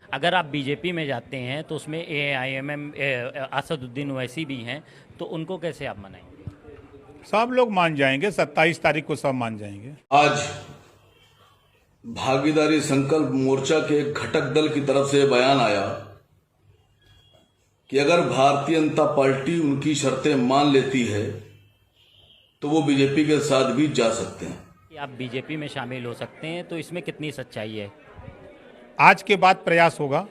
अगर आप बीजेपी में जाते हैं तो उसमें एआईएमएम असदुद्दीन ओवैसी भी हैं, तो उनको कैसे आप मनाएंगे? सब लोग मान जाएंगे, 27 तारीख को सब मान जाएंगे। आज भागीदारी संकल्प मोर्चा के एक घटक दल की तरफ से बयान आया कि अगर भारतीय जनता पार्टी उनकी शर्तें मान लेती है तो वो बीजेपी के साथ भी जा सकते हैं। कि आप बीजेपी में शामिल हो सकते हैं, तो इसमें कितनी सच्चाई है? आज के बाद प्रयास होगा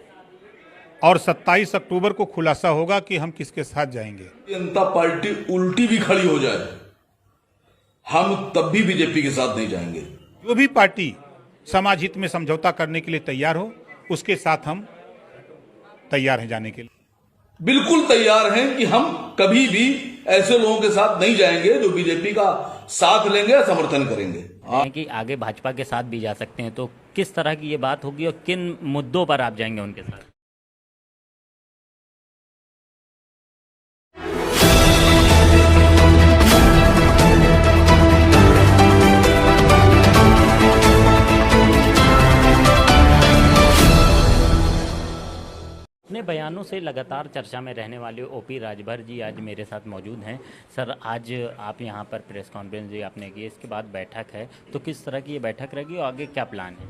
और 27 अक्टूबर को खुलासा होगा कि हम किसके साथ जाएंगे। जनता पार्टी उल्टी भी खड़ी हो जाए, हम तब भी बीजेपी के साथ नहीं जाएंगे। जो भी पार्टी समाज हित में समझौता करने के लिए तैयार हो, उसके साथ हम तैयार हैं जाने के लिए। बिल्कुल तैयार हैं कि हम कभी भी ऐसे लोगों के साथ नहीं जाएंगे जो बीजेपी का साथ लेंगे या समर्थन करेंगे। हैं कि आगे भाजपा के साथ भी जा सकते हैं, तो किस तरह की ये बात होगी और किन मुद्दों पर आप जाएंगे उनके साथ? अपने बयानों से लगातार चर्चा में रहने वाले ओपी राजभर जी आज मेरे साथ मौजूद हैं। सर, आज आप यहाँ पर प्रेस कॉन्फ्रेंस जी आपने की, इसके बाद बैठक है, तो किस तरह की ये बैठक रहेगी और आगे क्या प्लान है?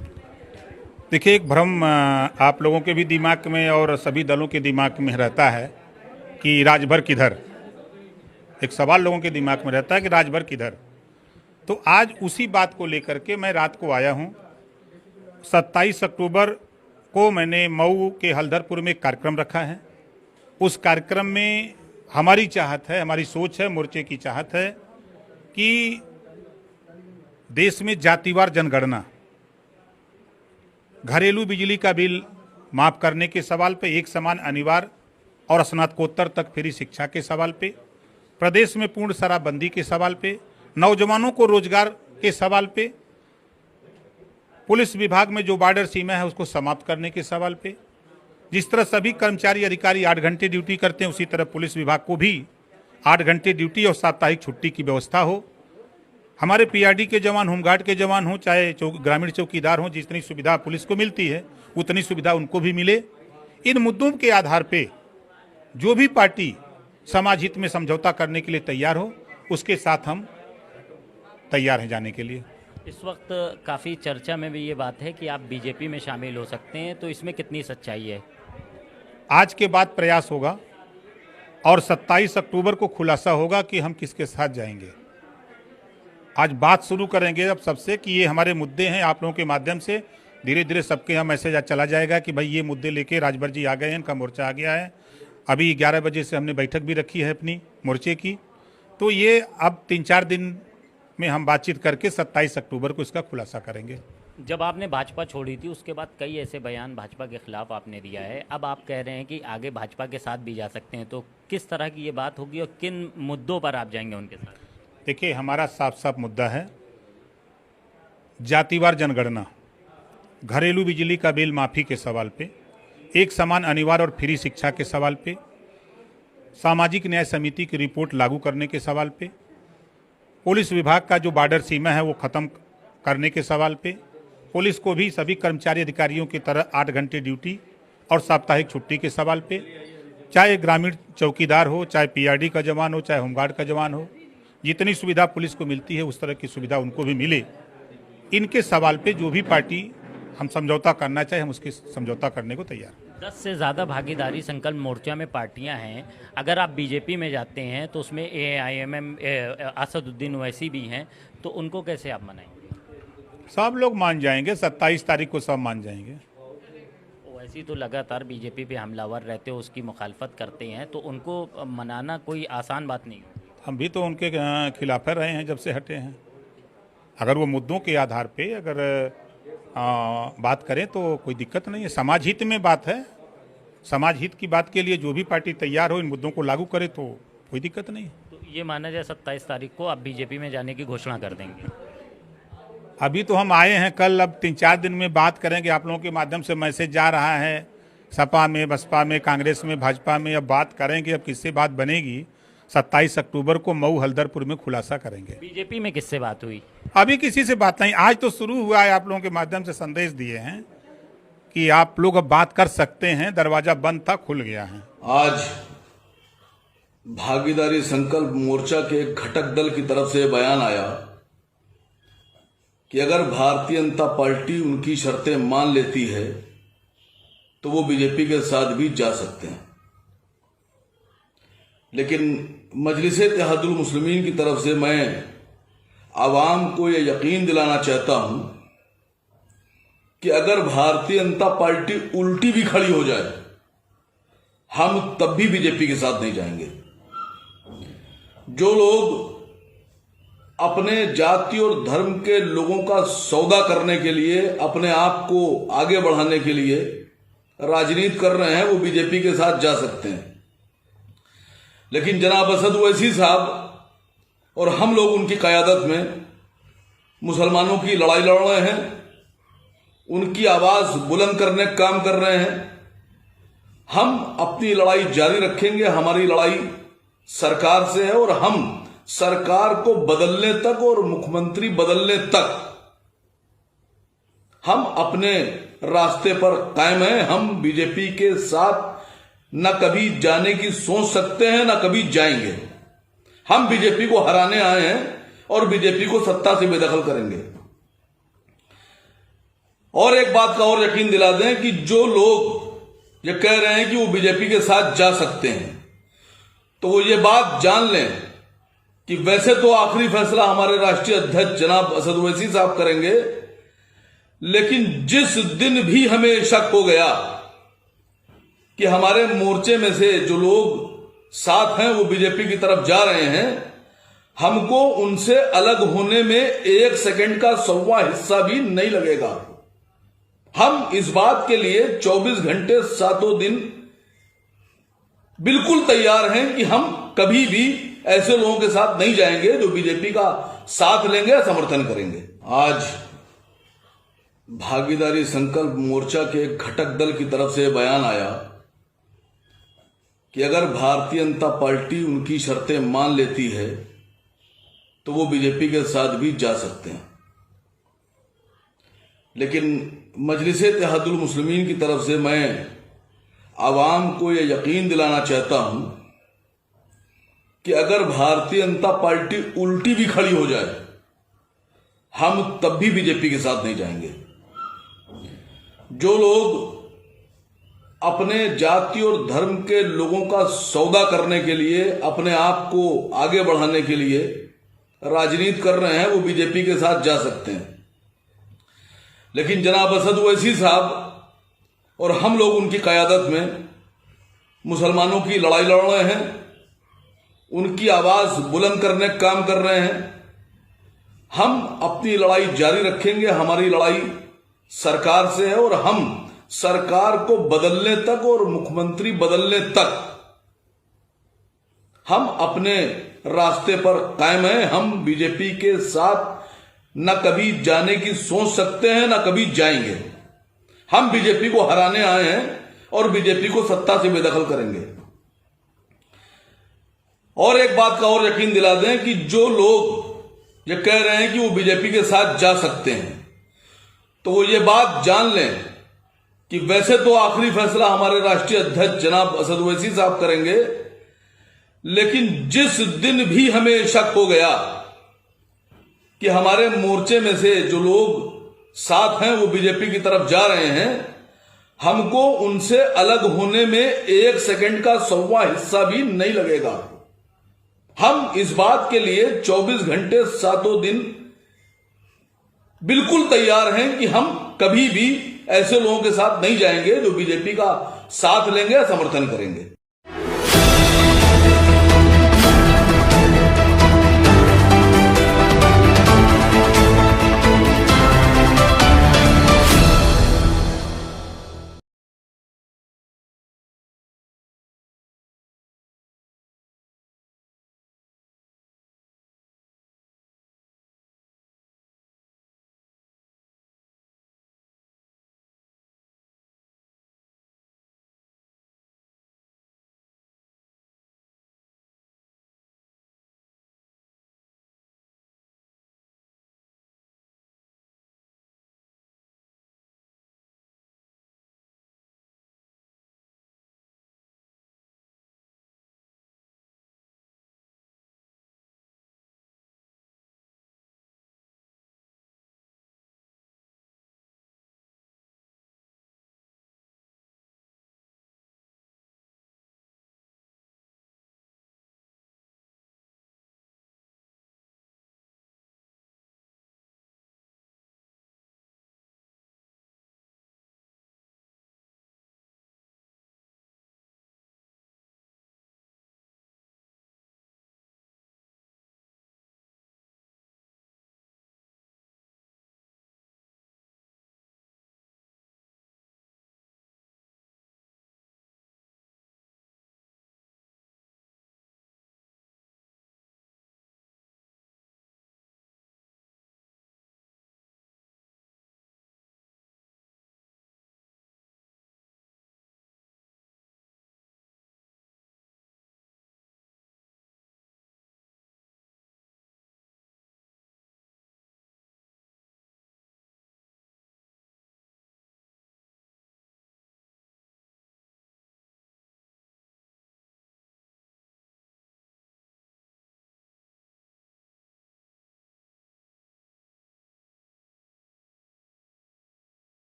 देखिए, एक भ्रम आप लोगों के भी दिमाग में और सभी दलों के दिमाग में रहता है कि राजभर किधर। एक सवाल लोगों के दिमाग में रहता है कि राजभर किधर। तो आज उसी बात को लेकर के मैं रात को आया हूँ। 27 अक्टूबर को मैंने मऊ के हल्दरपुर में एक कार्यक्रम रखा है। उस कार्यक्रम में हमारी चाहत है, हमारी सोच है, मोर्चे की चाहत है कि देश में जातिवार जनगणना, घरेलू बिजली का बिल माफ करने के सवाल पे, एक समान अनिवार्य और स्नातकोत्तर तक फ्री शिक्षा के सवाल पे, प्रदेश में पूर्ण शराबबंदी के सवाल पे, नौजवानों को रोजगार के सवाल पे, पुलिस विभाग में जो बॉर्डर सीमा है उसको समाप्त करने के सवाल पे, जिस तरह सभी कर्मचारी अधिकारी 8 घंटे ड्यूटी करते हैं उसी तरह पुलिस विभाग को भी 8 घंटे ड्यूटी और साप्ताहिक छुट्टी की व्यवस्था हो। हमारे पीआरडी के जवान, होमगार्ड के जवान हों, चाहे ग्रामीण चौकीदार हों, जितनी सुविधा पुलिस को मिलती है उतनी सुविधा उनको भी मिले। इन मुद्दों के आधार पे जो भी पार्टी समाज हित में समझौता करने के लिए तैयार हो, उसके साथ हम तैयार हैं जाने के लिए। इस वक्त काफ़ी चर्चा में भी ये बात है कि आप बीजेपी में शामिल हो सकते हैं, तो इसमें कितनी सच्चाई है? आज के बाद प्रयास होगा और 27 अक्टूबर को खुलासा होगा कि हम किसके साथ जाएंगे। आज बात शुरू करेंगे अब सबसे कि ये हमारे मुद्दे हैं। आप लोगों के माध्यम से धीरे धीरे सबके यहाँ मैसेज चला जाएगा कि भाई ये मुद्दे लेके राजभर जी आ गए हैं, इनका मोर्चा आ गया है। अभी 11 बजे से हमने बैठक भी रखी है अपनी मोर्चे की। तो ये अब 3-4 दिन में हम बातचीत करके 27 अक्टूबर को इसका खुलासा करेंगे। जब आपने भाजपा छोड़ी थी उसके बाद कई ऐसे बयान भाजपा के खिलाफ आपने दिया है, अब आप कह रहे हैं कि आगे भाजपा के साथ भी जा सकते हैं, तो किस तरह की ये बात होगी और किन मुद्दों पर आप जाएंगे उनके साथ? देखिए, हमारा साफ साफ मुद्दा है जातिवार जनगणना, घरेलू बिजली का बिल माफ़ी के सवाल पे, एक समान अनिवार्य और फ्री शिक्षा के सवाल पे, सामाजिक न्याय समिति की रिपोर्ट लागू करने के सवाल पे, पुलिस विभाग का जो बॉर्डर सीमा है वो ख़त्म करने के सवाल पे, पुलिस को भी सभी कर्मचारी अधिकारियों की तरह 8 घंटे ड्यूटी और साप्ताहिक छुट्टी के सवाल पे, चाहे ग्रामीण चौकीदार हो, चाहे पीआरडी का जवान हो, चाहे होमगार्ड का जवान हो, जितनी सुविधा पुलिस को मिलती है उस तरह की सुविधा उनको भी मिले। इनके सवाल पे जो भी पार्टी हम समझौता करना चाहे, हम उसके समझौता करने को तैयार हैं। 10 से ज़्यादा भागीदारी संकल्प मोर्चा में पार्टियां हैं। अगर आप बीजेपी में जाते हैं तो उसमें एआईएमएम असदुद्दीन ओवैसी भी हैं, तो उनको कैसे आप मनाएंगे? सब लोग मान जाएंगे, 27 तारीख को सब मान जाएंगे। ओवैसी तो लगातार बीजेपी पे हमलावर रहते हो, उसकी मुखालफत करते हैं, तो उनको मनाना कोई आसान बात नहीं होगी। हम भी तो उनके खिलाफ रहे हैं जब से हटे हैं। अगर वो मुद्दों के आधार पे अगर बात करें तो कोई दिक्कत नहीं है। समाज हित में बात है, समाज हित की बात के लिए जो भी पार्टी तैयार हो इन मुद्दों को लागू करे तो कोई दिक्कत नहीं है। तो ये माना जाए 27 तारीख को आप बीजेपी में जाने की घोषणा कर देंगे? अभी तो हम आए हैं कल, अब 3-4 दिन में बात करेंगे। आप लोगों के माध्यम से मैसेज जा रहा है सपा में, बसपा में, कांग्रेस में, भाजपा में। अब बात करेंगे, अब किससे बात बनेगी 27 अक्टूबर को मऊ हल्दरपुर में खुलासा करेंगे। बीजेपी में किससे बात हुई? अभी किसी से बात नहीं, आज तो शुरू हुआ है। आप लोगों के माध्यम से संदेश दिए हैं कि आप लोग अब बात कर सकते हैं, दरवाजा बंद था, खुल गया है। आज भागीदारी संकल्प मोर्चा के एक घटक दल की तरफ से बयान आया कि अगर भारतीय जनता पार्टी उनकी शर्तें मान लेती है तो वो बीजेपी के साथ भी जा सकते हैं। लेकिन मजलिस-ए-इत्तेहादुल मुस्लिमीन की तरफ से मैं आवाम को यह यकीन दिलाना चाहता हूं कि अगर भारतीय जनता पार्टी उल्टी भी खड़ी हो जाए, हम तब भी बीजेपी के साथ नहीं जाएंगे। जो लोग अपने जाति और धर्म के लोगों का सौदा करने के लिए, अपने आप को आगे बढ़ाने के लिए राजनीति कर रहे हैं, वो बीजेपी के साथ जा सकते हैं। लेकिन जनाब असद ओवैसी साहब और हम लोग उनकी क़यादत में मुसलमानों की लड़ाई लड़ रहे हैं, उनकी आवाज बुलंद करने का काम कर रहे हैं। हम अपनी लड़ाई जारी रखेंगे। हमारी लड़ाई सरकार से है और हम सरकार को बदलने तक और मुख्यमंत्री बदलने तक हम अपने रास्ते पर कायम हैं। हम बीजेपी के साथ न कभी जाने की सोच सकते हैं, न कभी जाएंगे। हम बीजेपी को हराने आए हैं और बीजेपी को सत्ता से बेदखल करेंगे। और एक बात का और यकीन दिला दें कि जो लोग ये कह रहे हैं कि वो बीजेपी के साथ जा सकते हैं, तो वो ये बात जान लें कि वैसे तो आखिरी फैसला हमारे राष्ट्रीय अध्यक्ष जनाब असद ओवैसी साहब करेंगे, लेकिन जिस दिन भी हमें शक हो गया कि हमारे मोर्चे में से जो लोग साथ हैं वो बीजेपी की तरफ जा रहे हैं, हमको उनसे अलग होने में एक सेकंड का 100वां हिस्सा भी नहीं लगेगा। हम इस बात के लिए 24 घंटे सातों दिन बिल्कुल तैयार हैं कि हम कभी भी ऐसे लोगों के साथ नहीं जाएंगे जो बीजेपी का साथ लेंगे या समर्थन करेंगे। आज भागीदारी संकल्प मोर्चा के एक घटक दल की तरफ से बयान आया कि अगर भारतीय जनता पार्टी उनकी शर्तें मान लेती है तो वो बीजेपी के साथ भी जा सकते हैं। लेकिन मजलिस-ए-इत्तेहादुल मुस्लिमीन की तरफ से मैं आवाम को यह यकीन दिलाना चाहता हूं कि अगर भारतीय जनता पार्टी उल्टी भी खड़ी हो जाए, हम तब भी बीजेपी के साथ नहीं जाएंगे। जो लोग अपने जाति और धर्म के लोगों का सौदा करने के लिए, अपने आप को आगे बढ़ाने के लिए राजनीति कर रहे हैं, वो बीजेपी के साथ जा सकते हैं। लेकिन जनाब असद ओवैसी साहब और हम लोग उनकी क़यादत में मुसलमानों की लड़ाई लड़ रहे हैं, उनकी आवाज बुलंद करने का काम कर रहे हैं। हम अपनी लड़ाई जारी रखेंगे। हमारी लड़ाई सरकार से है और हम सरकार को बदलने तक और मुख्यमंत्री बदलने तक हम अपने रास्ते पर कायम हैं। हम बीजेपी के साथ न कभी जाने की सोच सकते हैं, न कभी जाएंगे। हम बीजेपी को हराने आए हैं और बीजेपी को सत्ता से बेदखल करेंगे। और एक बात का और यकीन दिला दें कि जो लोग ये कह रहे हैं कि वो बीजेपी के साथ जा सकते हैं, तो वो ये बात जान लें कि वैसे तो आखिरी फैसला हमारे राष्ट्रीय अध्यक्ष जनाब असद ओवैसी साहब करेंगे, लेकिन जिस दिन भी हमें शक हो गया कि हमारे मोर्चे में से जो लोग साथ हैं वो बीजेपी की तरफ जा रहे हैं, हमको उनसे अलग होने में एक सेकंड का 100वां हिस्सा भी नहीं लगेगा। हम इस बात के लिए 24 घंटे सातों दिन बिल्कुल तैयार हैं कि हम कभी भी ऐसे लोगों के साथ नहीं जाएंगे जो बीजेपी का साथ लेंगे या समर्थन करेंगे।